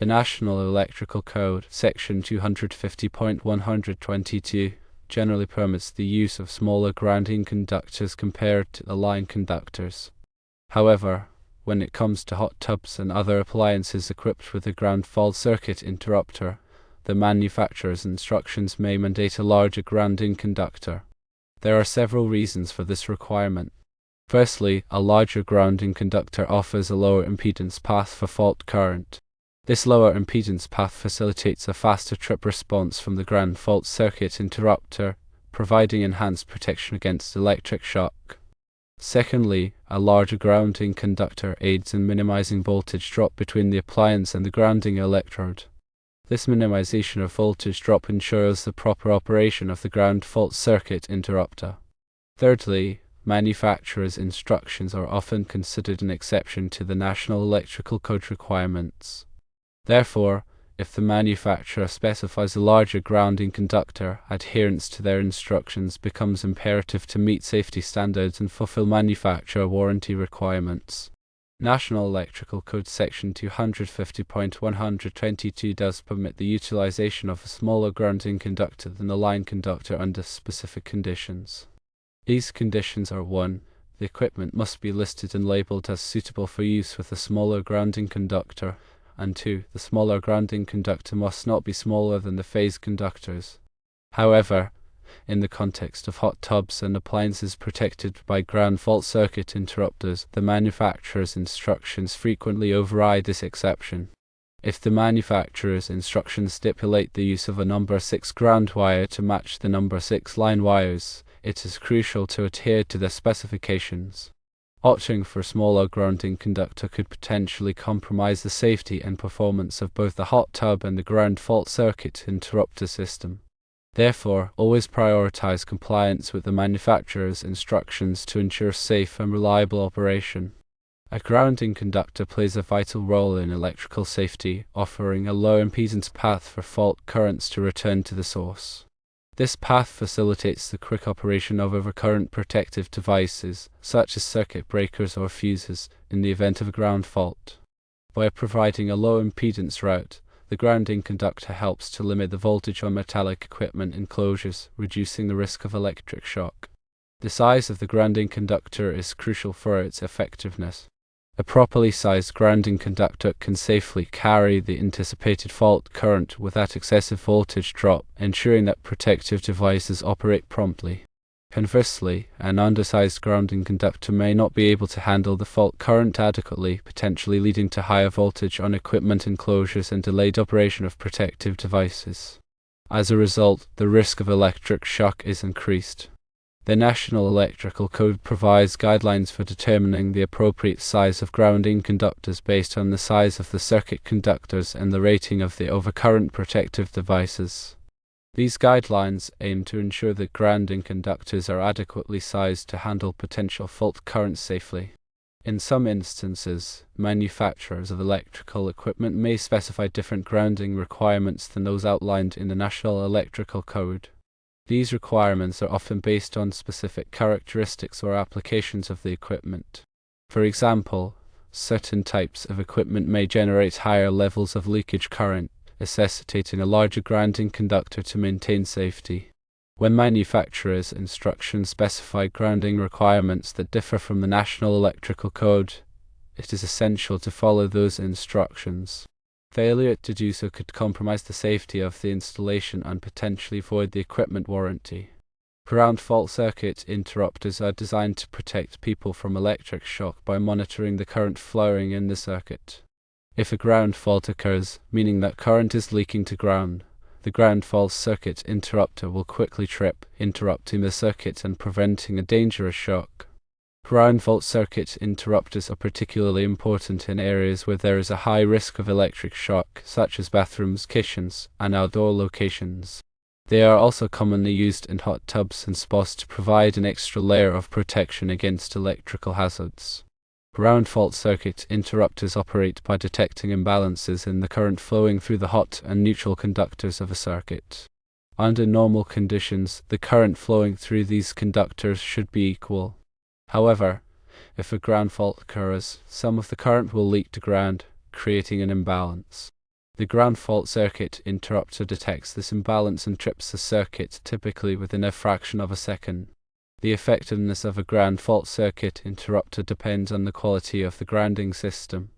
The National Electrical Code, Section 250.122, generally permits the use of smaller grounding conductors compared to the line conductors. However, when it comes to hot tubs and other appliances equipped with a ground fault circuit interrupter, the manufacturer's instructions may mandate a larger grounding conductor. There are several reasons for this requirement. Firstly, a larger grounding conductor offers a lower impedance path for fault current. This lower impedance path facilitates a faster trip response from the ground fault circuit interrupter, providing enhanced protection against electric shock. Secondly, a larger grounding conductor aids in minimizing voltage drop between the appliance and the grounding electrode. This minimization of voltage drop ensures the proper operation of the ground fault circuit interrupter. Thirdly, manufacturers' instructions are often considered an exception to the National Electrical Code requirements. Therefore, if the manufacturer specifies a larger grounding conductor, adherence to their instructions becomes imperative to meet safety standards and fulfill manufacturer warranty requirements. National Electrical Code Section 250.122 does permit the utilization of a smaller grounding conductor than a line conductor under specific conditions. These conditions are 1. The equipment must be listed and labeled as suitable for use with a smaller grounding conductor, and 2. The smaller grounding conductor must not be smaller than the phase conductors. However, in the context of hot tubs and appliances protected by ground fault circuit interrupters, the manufacturer's instructions frequently override this exception. If the manufacturer's instructions stipulate the use of a number 6 ground wire to match the number 6 line wires, it is crucial to adhere to the specifications. Opting for a smaller grounding conductor could potentially compromise the safety and performance of both the hot tub and the ground fault circuit interrupter system. Therefore, always prioritize compliance with the manufacturer's instructions to ensure safe and reliable operation. A grounding conductor plays a vital role in electrical safety, offering a low impedance path for fault currents to return to the source. This path facilitates the quick operation of overcurrent protective devices, such as circuit breakers or fuses, in the event of a ground fault. By providing a low impedance route, the grounding conductor helps to limit the voltage on metallic equipment enclosures, reducing the risk of electric shock. The size of the grounding conductor is crucial for its effectiveness. A properly sized grounding conductor can safely carry the anticipated fault current without excessive voltage drop, ensuring that protective devices operate promptly. Conversely, an undersized grounding conductor may not be able to handle the fault current adequately, potentially leading to higher voltage on equipment enclosures and delayed operation of protective devices. As a result, the risk of electric shock is increased. The National Electrical Code provides guidelines for determining the appropriate size of grounding conductors based on the size of the circuit conductors and the rating of the overcurrent protective devices. These guidelines aim to ensure that grounding conductors are adequately sized to handle potential fault currents safely. In some instances, manufacturers of electrical equipment may specify different grounding requirements than those outlined in the National Electrical Code. These requirements are often based on specific characteristics or applications of the equipment. For example, certain types of equipment may generate higher levels of leakage current, necessitating a larger grounding conductor to maintain safety. When manufacturers' instructions specify grounding requirements that differ from the National Electrical Code, it is essential to follow those instructions. Failure to do so could compromise the safety of the installation and potentially void the equipment warranty. Ground fault circuit interrupters are designed to protect people from electric shock by monitoring the current flowing in the circuit. If a ground fault occurs, meaning that current is leaking to ground, the ground fault circuit interrupter will quickly trip, interrupting the circuit and preventing a dangerous shock. Ground fault circuit interrupters are particularly important in areas where there is a high risk of electric shock, such as bathrooms, kitchens, and outdoor locations. They are also commonly used in hot tubs and spas to provide an extra layer of protection against electrical hazards. Ground fault circuit interrupters operate by detecting imbalances in the current flowing through the hot and neutral conductors of a circuit. Under normal conditions, the current flowing through these conductors should be equal. However, if a ground fault occurs, some of the current will leak to ground, creating an imbalance. The ground fault circuit interrupter detects this imbalance and trips the circuit, typically within a fraction of a second. The effectiveness of a ground fault circuit interrupter depends on the quality of the grounding system.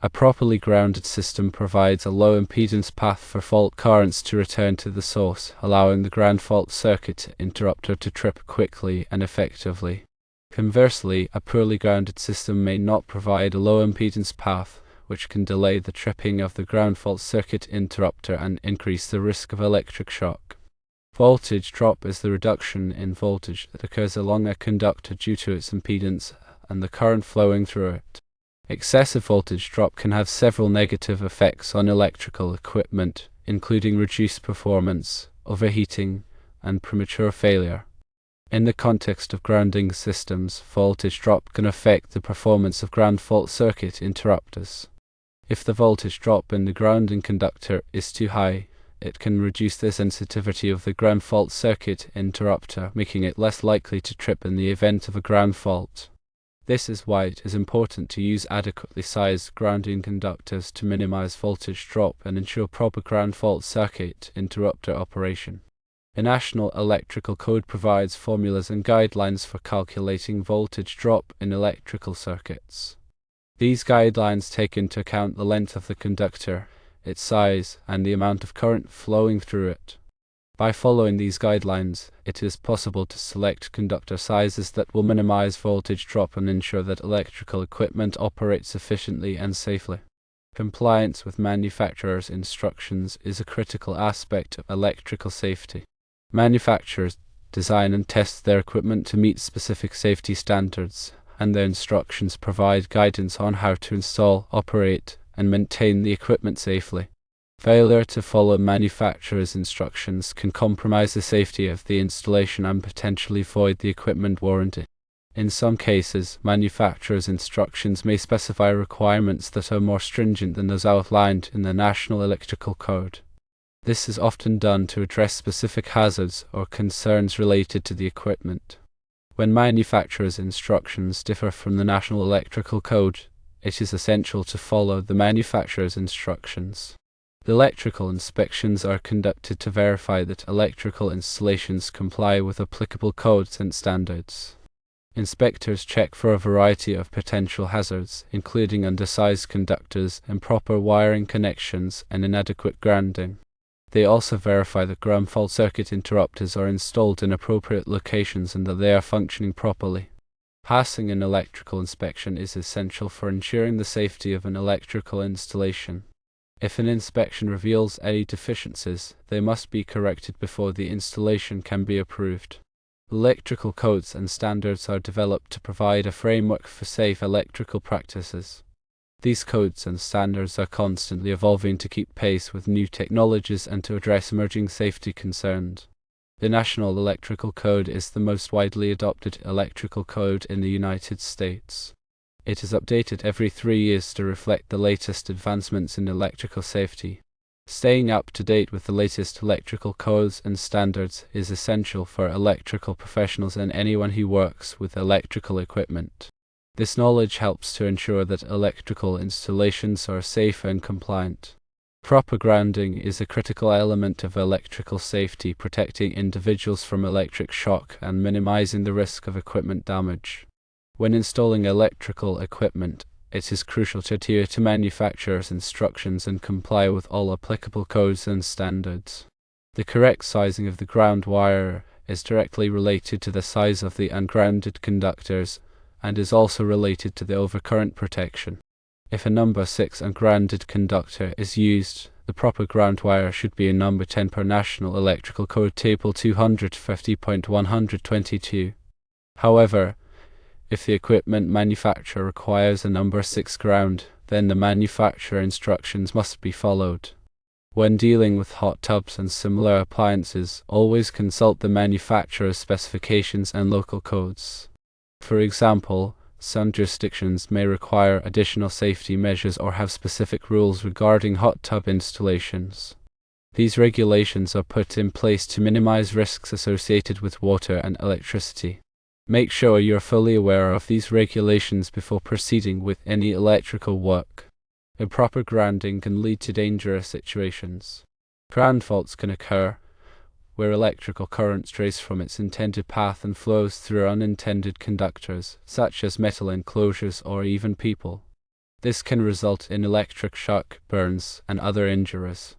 A properly grounded system provides a low impedance path for fault currents to return to the source, allowing the ground fault circuit interrupter to trip quickly and effectively. Conversely, a poorly grounded system may not provide a low impedance path, which can delay the tripping of the ground fault circuit interrupter and increase the risk of electric shock. Voltage drop is the reduction in voltage that occurs along a conductor due to its impedance and the current flowing through it. Excessive voltage drop can have several negative effects on electrical equipment, including reduced performance, overheating, and premature failure. In the context of grounding systems, voltage drop can affect the performance of ground fault circuit interrupters. If the voltage drop in the grounding conductor is too high, it can reduce the sensitivity of the ground fault circuit interrupter, making it less likely to trip in the event of a ground fault. This is why it is important to use adequately sized grounding conductors to minimize voltage drop and ensure proper ground fault circuit interrupter operation. The National Electrical Code provides formulas and guidelines for calculating voltage drop in electrical circuits. These guidelines take into account the length of the conductor, its size, and the amount of current flowing through it. By following these guidelines, it is possible to select conductor sizes that will minimize voltage drop and ensure that electrical equipment operates efficiently and safely. Compliance with manufacturers' instructions is a critical aspect of electrical safety. Manufacturers design and test their equipment to meet specific safety standards, and their instructions provide guidance on how to install, operate, and maintain the equipment safely. Failure to follow manufacturer's instructions can compromise the safety of the installation and potentially void the equipment warranty. In some cases, manufacturer's instructions may specify requirements that are more stringent than those outlined in the National Electrical Code. This is often done to address specific hazards or concerns related to the equipment. When manufacturer's instructions differ from the National Electrical Code, it is essential to follow the manufacturer's instructions. The electrical inspections are conducted to verify that electrical installations comply with applicable codes and standards. Inspectors check for a variety of potential hazards, including undersized conductors, improper wiring connections, and inadequate grounding. They also verify that ground fault circuit interrupters are installed in appropriate locations and that they are functioning properly. Passing an electrical inspection is essential for ensuring the safety of an electrical installation. If an inspection reveals any deficiencies, they must be corrected before the installation can be approved. Electrical codes and standards are developed to provide a framework for safe electrical practices. These codes and standards are constantly evolving to keep pace with new technologies and to address emerging safety concerns. The National Electrical Code is the most widely adopted electrical code in the United States. It is updated every 3 years to reflect the latest advancements in electrical safety. Staying up to date with the latest electrical codes and standards is essential for electrical professionals and anyone who works with electrical equipment. This knowledge helps to ensure that electrical installations are safe and compliant. Proper grounding is a critical element of electrical safety, protecting individuals from electric shock and minimizing the risk of equipment damage. When installing electrical equipment, it is crucial to adhere to manufacturer's instructions and comply with all applicable codes and standards. The correct sizing of the ground wire is directly related to the size of the ungrounded conductors and is also related to the overcurrent protection. If a number 6 ungrounded conductor is used, the proper ground wire should be a number 10 per National Electrical Code Table 250.122. However, if the equipment manufacturer requires a number 6 ground, then the manufacturer instructions must be followed. When dealing with hot tubs and similar appliances, always consult the manufacturer's specifications and local codes. For example, some jurisdictions may require additional safety measures or have specific rules regarding hot tub installations. These regulations are put in place to minimize risks associated with water and electricity. Make sure you're fully aware of these regulations before proceeding with any electrical work. Improper grounding can lead to dangerous situations. Ground faults can occur where electrical current strays from its intended path and flows through unintended conductors, such as metal enclosures or even people. This can result in electric shock, burns, and other injuries.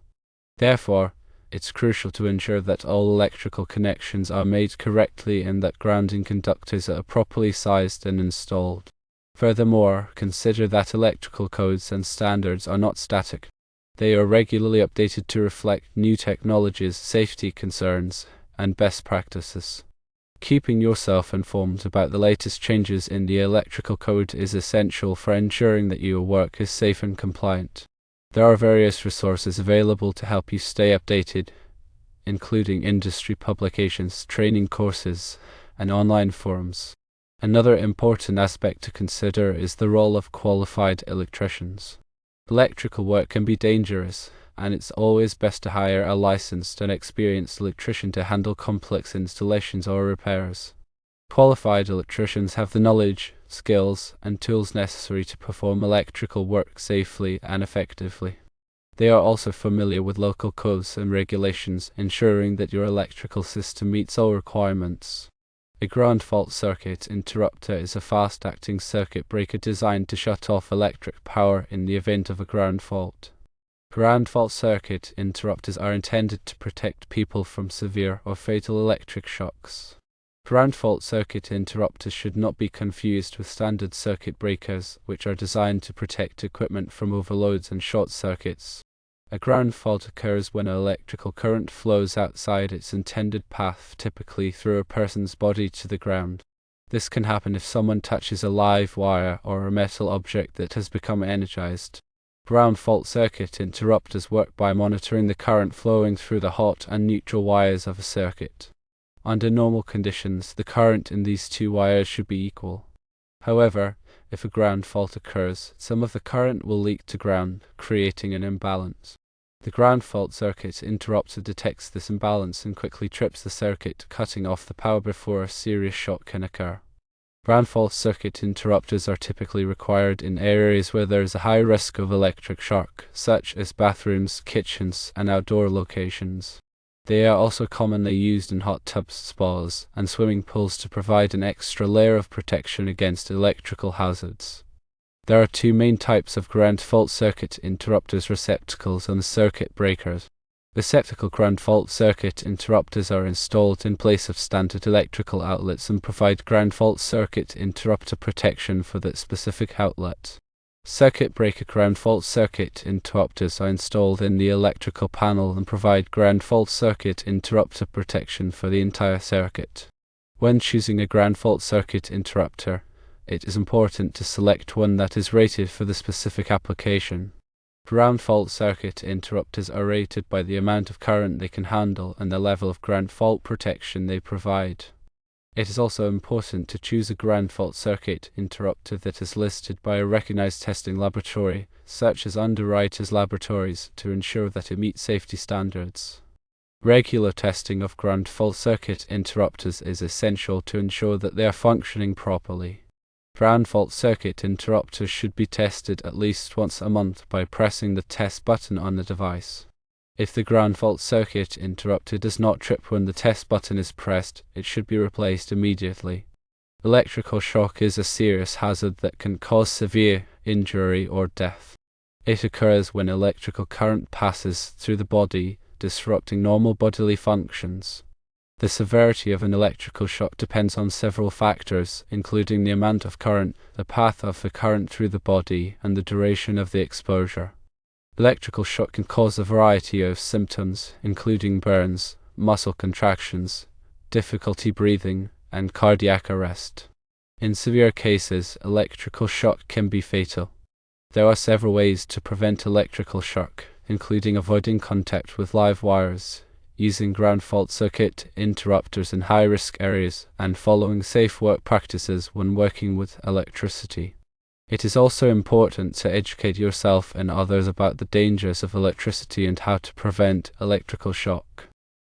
Therefore, it's crucial to ensure that all electrical connections are made correctly and that grounding conductors are properly sized and installed. Furthermore, consider that electrical codes and standards are not static. They are regularly updated to reflect new technologies, safety concerns, and best practices. Keeping yourself informed about the latest changes in the electrical code is essential for ensuring that your work is safe and compliant. There are various resources available to help you stay updated, including industry publications, training courses, and online forums. Another important aspect to consider is the role of qualified electricians. Electrical work can be dangerous, and it's always best to hire a licensed and experienced electrician to handle complex installations or repairs. Qualified electricians have the knowledge, skills, and tools necessary to perform electrical work safely and effectively. They are also familiar with local codes and regulations, ensuring that your electrical system meets all requirements. A ground fault circuit interrupter is a fast-acting circuit breaker designed to shut off electric power in the event of a ground fault. Ground fault circuit interrupters are intended to protect people from severe or fatal electric shocks. Ground fault circuit interrupters should not be confused with standard circuit breakers, which are designed to protect equipment from overloads and short circuits. A ground fault occurs when electrical current flows outside its intended path, typically through a person's body to the ground. This can happen if someone touches a live wire or a metal object that has become energized. Ground fault circuit interrupters work by monitoring the current flowing through the hot and neutral wires of a circuit. Under normal conditions, the current in these two wires should be equal. However, if a ground fault occurs, some of the current will leak to ground, creating an imbalance. The ground fault circuit interrupter detects this imbalance and quickly trips the circuit, cutting off the power before a serious shock can occur. Ground fault circuit interrupters are typically required in areas where there is a high risk of electric shock, such as bathrooms, kitchens, and outdoor locations. They are also commonly used in hot tubs, spas, and swimming pools to provide an extra layer of protection against electrical hazards. There are two main types of ground fault circuit interrupters: receptacles and circuit breakers. Receptacle ground fault circuit interrupters are installed in place of standard electrical outlets and provide ground fault circuit interrupter protection for that specific outlet. Circuit breaker ground fault circuit interrupters are installed in the electrical panel and provide ground fault circuit interrupter protection for the entire circuit. When choosing a ground fault circuit interrupter, it is important to select one that is rated for the specific application. Ground fault circuit interrupters are rated by the amount of current they can handle and the level of ground fault protection they provide. It is also important to choose a ground fault circuit interrupter that is listed by a recognized testing laboratory, such as Underwriters Laboratories, to ensure that it meets safety standards. Regular testing of ground fault circuit interrupters is essential to ensure that they are functioning properly. Ground fault circuit interrupters should be tested at least once a month by pressing the test button on the device. If the ground fault circuit interrupter does not trip when the test button is pressed, it should be replaced immediately. Electrical shock is a serious hazard that can cause severe injury or death. It occurs when electrical current passes through the body, disrupting normal bodily functions. The severity of an electrical shock depends on several factors, including the amount of current, the path of the current through the body, and the duration of the exposure. Electrical shock can cause a variety of symptoms, including burns, muscle contractions, difficulty breathing, and cardiac arrest. In severe cases, electrical shock can be fatal. There are several ways to prevent electrical shock, including avoiding contact with live wires, using ground fault circuit interrupters in high-risk areas, and following safe work practices when working with electricity. It is also important to educate yourself and others about the dangers of electricity and how to prevent electrical shock.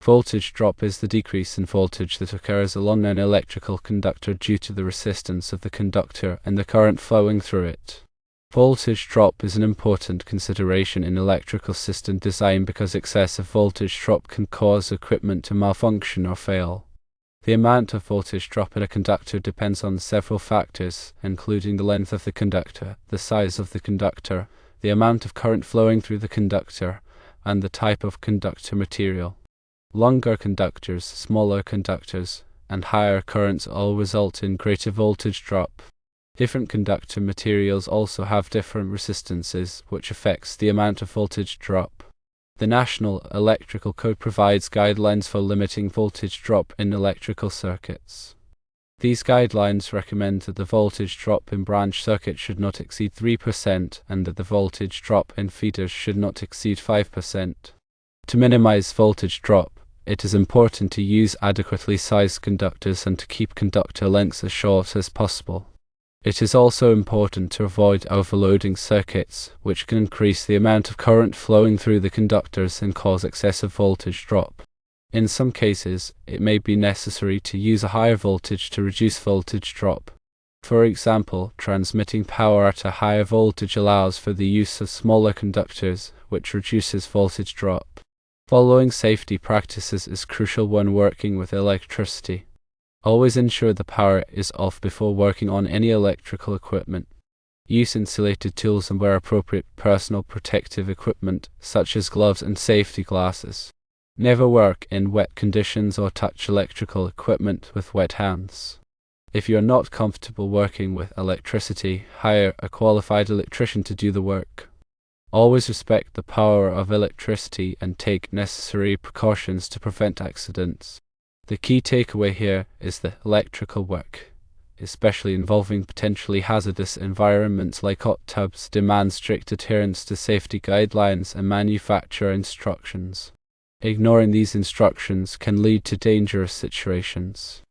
Voltage drop is the decrease in voltage that occurs along an electrical conductor due to the resistance of the conductor and the current flowing through it. Voltage drop is an important consideration in electrical system design because excessive voltage drop can cause equipment to malfunction or fail. The amount of voltage drop in a conductor depends on several factors, including the length of the conductor, the size of the conductor, the amount of current flowing through the conductor, and the type of conductor material. Longer conductors, smaller conductors, and higher currents all result in greater voltage drop. Different conductor materials also have different resistances, which affects the amount of voltage drop. The National Electrical Code provides guidelines for limiting voltage drop in electrical circuits. These guidelines recommend that the voltage drop in branch circuits should not exceed 3% and that the voltage drop in feeders should not exceed 5%. To minimize voltage drop, it is important to use adequately sized conductors and to keep conductor lengths as short as possible. It is also important to avoid overloading circuits, which can increase the amount of current flowing through the conductors and cause excessive voltage drop. In some cases, it may be necessary to use a higher voltage to reduce voltage drop. For example, transmitting power at a higher voltage allows for the use of smaller conductors, which reduces voltage drop. Following safety practices is crucial when working with electricity. Always ensure the power is off before working on any electrical equipment. Use insulated tools and wear appropriate personal protective equipment, such as gloves and safety glasses. Never work in wet conditions or touch electrical equipment with wet hands. If you are not comfortable working with electricity, hire a qualified electrician to do the work. Always respect the power of electricity and take necessary precautions to prevent accidents. The key takeaway here is that electrical work, especially involving potentially hazardous environments like hot tubs, demands strict adherence to safety guidelines and manufacturer instructions. Ignoring these instructions can lead to dangerous situations.